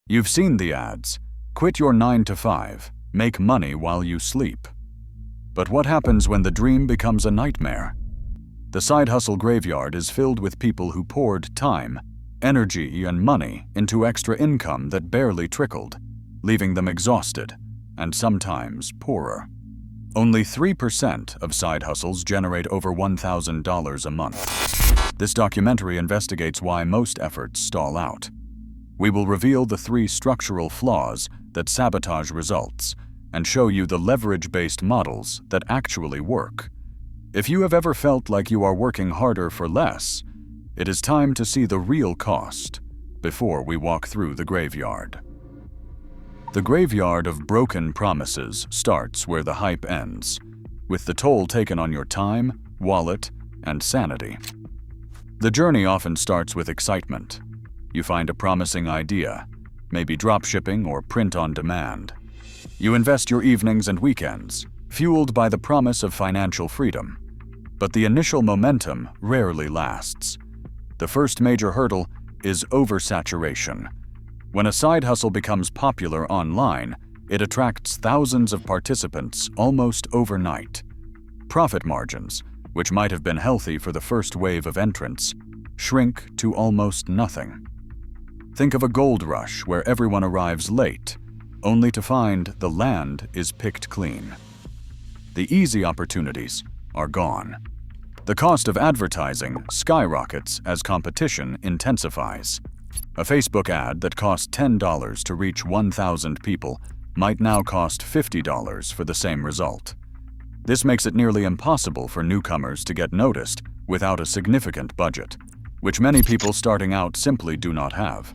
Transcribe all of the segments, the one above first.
You've seen the ads. Quit your 9 to 5, make money while you sleep. But what happens when the dream becomes a nightmare? The side hustle graveyard is filled with people who poured time, energy, and money into extra income that barely trickled, leaving them exhausted and sometimes poorer. Only 3% of side hustles generate over $1,000 a month. This documentary investigates why most efforts stall out. We will reveal the 3 structural flaws that sabotage results and show you the leverage-based models that actually work. If you have ever felt like you are working harder for less, it is time to see the real cost before we walk through the graveyard. The graveyard of broken promises starts where the hype ends, with the toll taken on your time, wallet, and sanity. The journey often starts with excitement. You find a promising idea, maybe dropshipping or print on demand. You invest your evenings and weekends, fueled by the promise of financial freedom. But the initial momentum rarely lasts. The first major hurdle is oversaturation. When a side hustle becomes popular online, it attracts thousands of participants almost overnight. Profit margins, which might have been healthy for the first wave of entrants, shrink to almost nothing. Think of a gold rush where everyone arrives late, only to find the land is picked clean. The easy opportunities are gone. The cost of advertising skyrockets as competition intensifies. A Facebook ad that cost $10 to reach 1,000 people might now cost $50 for the same result. This makes it nearly impossible for newcomers to get noticed without a significant budget, which many people starting out simply do not have.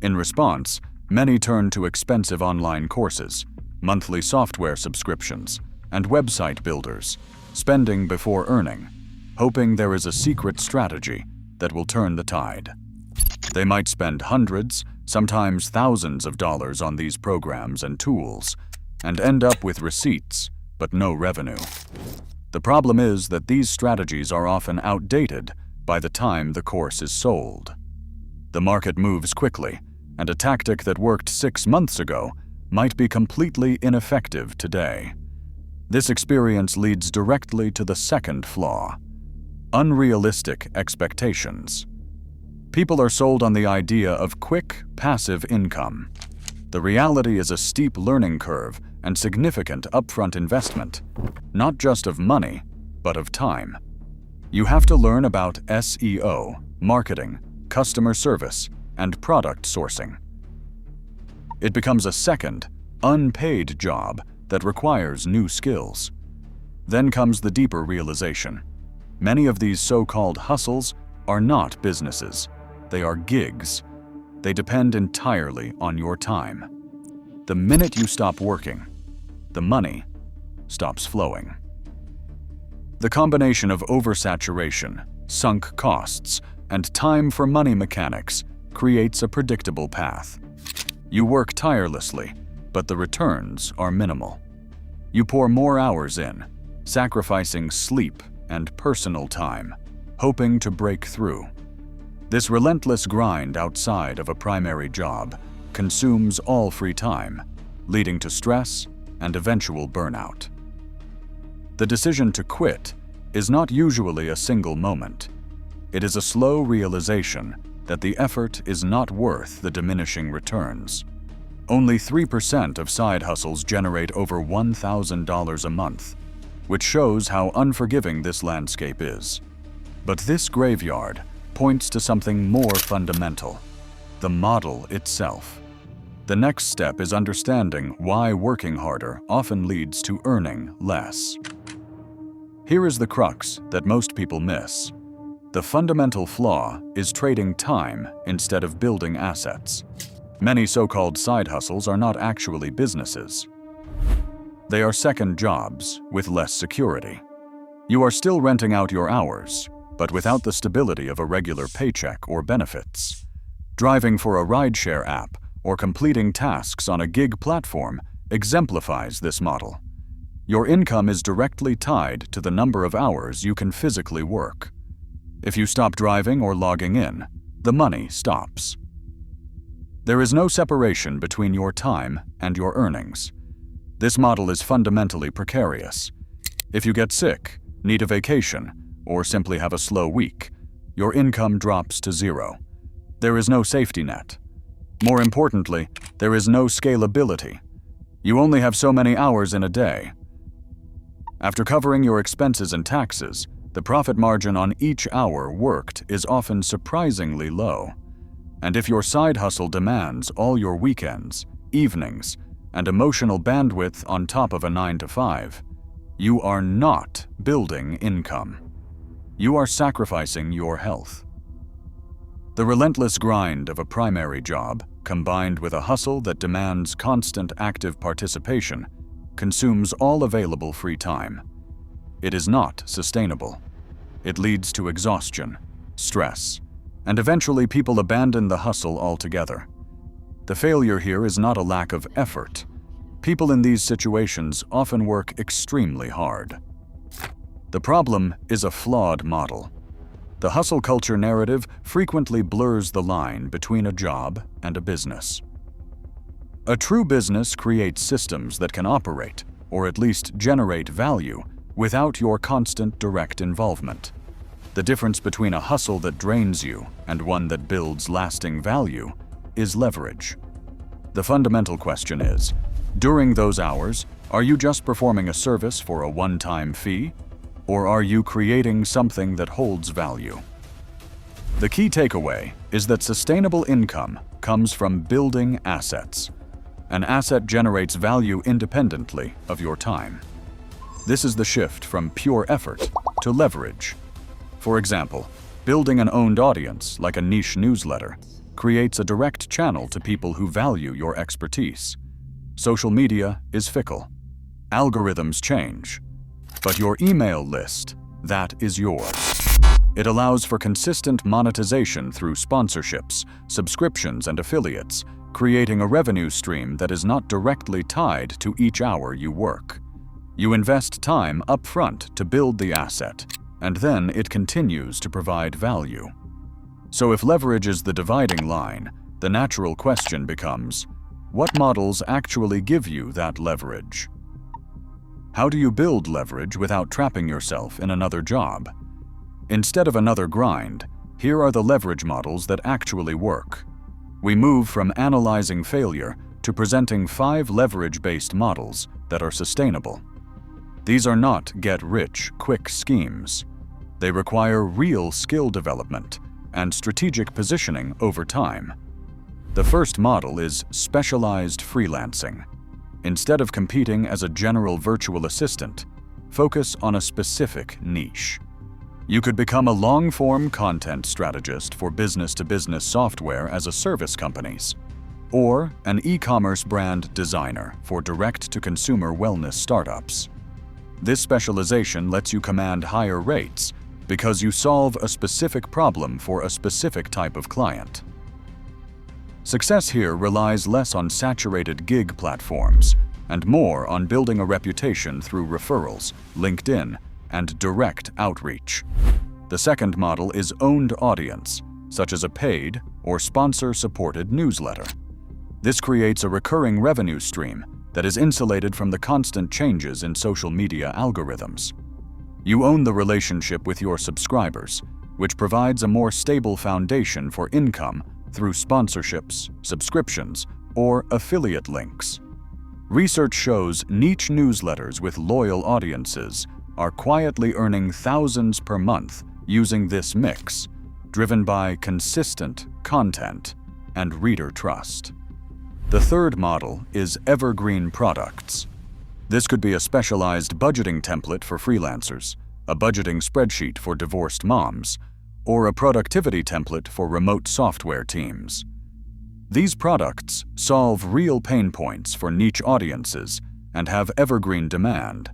In response, many turn to expensive online courses, monthly software subscriptions, and website builders, spending before earning, hoping there is a secret strategy that will turn the tide. They might spend hundreds, sometimes thousands of dollars on these programs and tools, and end up with receipts, but no revenue. The problem is that these strategies are often outdated by the time the course is sold. The market moves quickly, and a tactic that worked 6 months ago might be completely ineffective today. This experience leads directly to the second flaw: unrealistic expectations. People are sold on the idea of quick, passive income. The reality is a steep learning curve and significant upfront investment, not just of money, but of time. You have to learn about SEO, marketing, customer service, and product sourcing. It becomes a second, unpaid job that requires new skills. Then comes the deeper realization. Many of these so-called hustles are not businesses. They are gigs. They depend entirely on your time. The minute you stop working, the money stops flowing. The combination of oversaturation, sunk costs, and time for money mechanics creates a predictable path. You work tirelessly, but the returns are minimal. You pour more hours in, sacrificing sleep and personal time, hoping to break through. This relentless grind outside of a primary job consumes all free time, leading to stress and eventual burnout. The decision to quit is not usually a single moment. It is a slow realization that the effort is not worth the diminishing returns. Only 3% of side hustles generate over $1,000 a month, which shows how unforgiving this landscape is. But this graveyard points to something more fundamental: the model itself. The next step is understanding why working harder often leads to earning less. Here is the crux that most people miss. The fundamental flaw is trading time instead of building assets. Many so-called side hustles are not actually businesses. They are second jobs with less security. You are still renting out your hours, but without the stability of a regular paycheck or benefits. Driving for a rideshare app or completing tasks on a gig platform exemplifies this model. Your income is directly tied to the number of hours you can physically work. If you stop driving or logging in, the money stops. There is no separation between your time and your earnings. This model is fundamentally precarious. If you get sick, need a vacation, or simply have a slow week, your income drops to zero. There is no safety net. More importantly, there is no scalability. You only have so many hours in a day. After covering your expenses and taxes, the profit margin on each hour worked is often surprisingly low. And if your side hustle demands all your weekends, evenings, and emotional bandwidth on top of a 9-to-5, you are not building income. You are sacrificing your health. The relentless grind of a primary job, combined with a hustle that demands constant active participation, consumes all available free time. It is not sustainable. It leads to exhaustion, stress, and eventually people abandon the hustle altogether. The failure here is not a lack of effort. People in these situations often work extremely hard. The problem is a flawed model. The hustle culture narrative frequently blurs the line between a job and a business. A true business creates systems that can operate, or at least generate value, without your constant direct involvement. The difference between a hustle that drains you and one that builds lasting value is leverage. The fundamental question is, during those hours, are you just performing a service for a one-time fee, or are you creating something that holds value? The key takeaway is that sustainable income comes from building assets. An asset generates value independently of your time. This is the shift from pure effort to leverage. For example, building an owned audience, like a niche newsletter, creates a direct channel to people who value your expertise. Social media is fickle. Algorithms change. But your email list, that is yours. It allows for consistent monetization through sponsorships, subscriptions, and affiliates, creating a revenue stream that is not directly tied to each hour you work. You invest time upfront to build the asset, and then it continues to provide value. So if leverage is the dividing line, the natural question becomes, what models actually give you that leverage? How do you build leverage without trapping yourself in another job? Instead of another grind, here are the leverage models that actually work. We move from analyzing failure to presenting 5 leverage-based models that are sustainable. These are not get-rich-quick schemes. They require real skill development and strategic positioning over time. The first model is specialized freelancing. Instead of competing as a general virtual assistant, focus on a specific niche. You could become a long-form content strategist for business-to-business software as a service companies, or an e-commerce brand designer for direct-to-consumer wellness startups. This specialization lets you command higher rates because you solve a specific problem for a specific type of client. Success here relies less on saturated gig platforms and more on building a reputation through referrals, LinkedIn, and direct outreach. The second model is owned audience, such as a paid or sponsor-supported newsletter. This creates a recurring revenue stream that is insulated from the constant changes in social media algorithms. You own the relationship with your subscribers, which provides a more stable foundation for income through sponsorships, subscriptions, or affiliate links. Research shows niche newsletters with loyal audiences are quietly earning thousands per month using this mix, driven by consistent content and reader trust. The third model is evergreen products. This could be a specialized budgeting template for freelancers, a budgeting spreadsheet for divorced moms, or a productivity template for remote software teams. These products solve real pain points for niche audiences and have evergreen demand.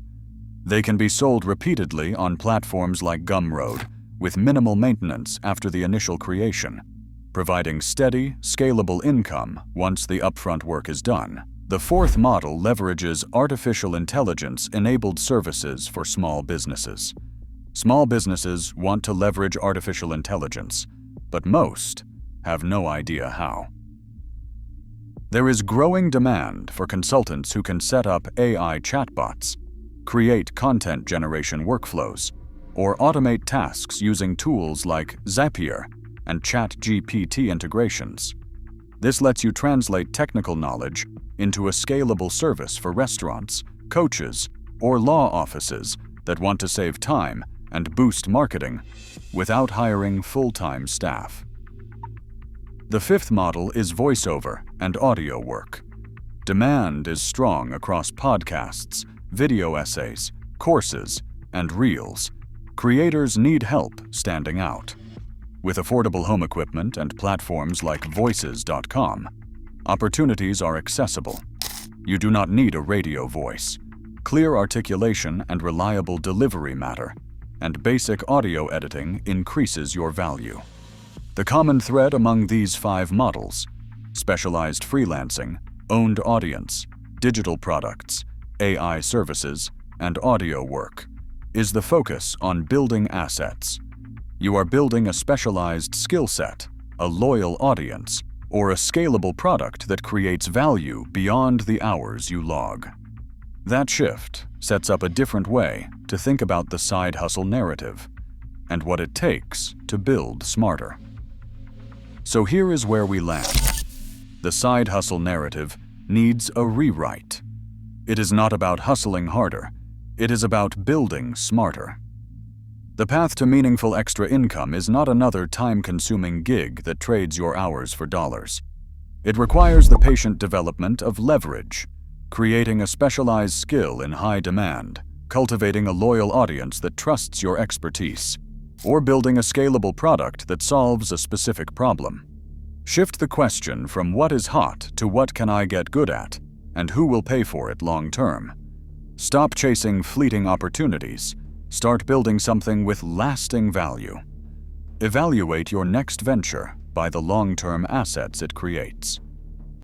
They can be sold repeatedly on platforms like Gumroad, with minimal maintenance after the initial creation, providing steady, scalable income once the upfront work is done. The fourth model leverages artificial intelligence-enabled services for small businesses. Small businesses want to leverage artificial intelligence, but most have no idea how. There is growing demand for consultants who can set up AI chatbots, create content generation workflows, or automate tasks using tools like Zapier and ChatGPT integrations. This lets you translate technical knowledge into a scalable service for restaurants, coaches, or law offices that want to save time and boost marketing without hiring full-time staff. The fifth model is voiceover and audio work. Demand is strong across podcasts, video essays, courses, and reels. Creators need help standing out. With affordable home equipment and platforms like voices.com, opportunities are accessible. You do not need a radio voice. Clear articulation and reliable delivery matter, and basic audio editing increases your value. The common thread among these 5 models, specialized freelancing, owned audience, digital products, AI services, and audio work, is the focus on building assets. You are building a specialized skill set, a loyal audience, or a scalable product that creates value beyond the hours you log. That shift sets up a different way to think about the side hustle narrative and what it takes to build smarter. So here is where we land. The side hustle narrative needs a rewrite. It is not about hustling harder. It is about building smarter. The path to meaningful extra income is not another time-consuming gig that trades your hours for dollars. It requires the patient development of leverage, creating a specialized skill in high demand, cultivating a loyal audience that trusts your expertise, or building a scalable product that solves a specific problem. Shift the question from what is hot to what can I get good at, and who will pay for it long term. Stop chasing fleeting opportunities. Start building something with lasting value. Evaluate your next venture by the long-term assets it creates.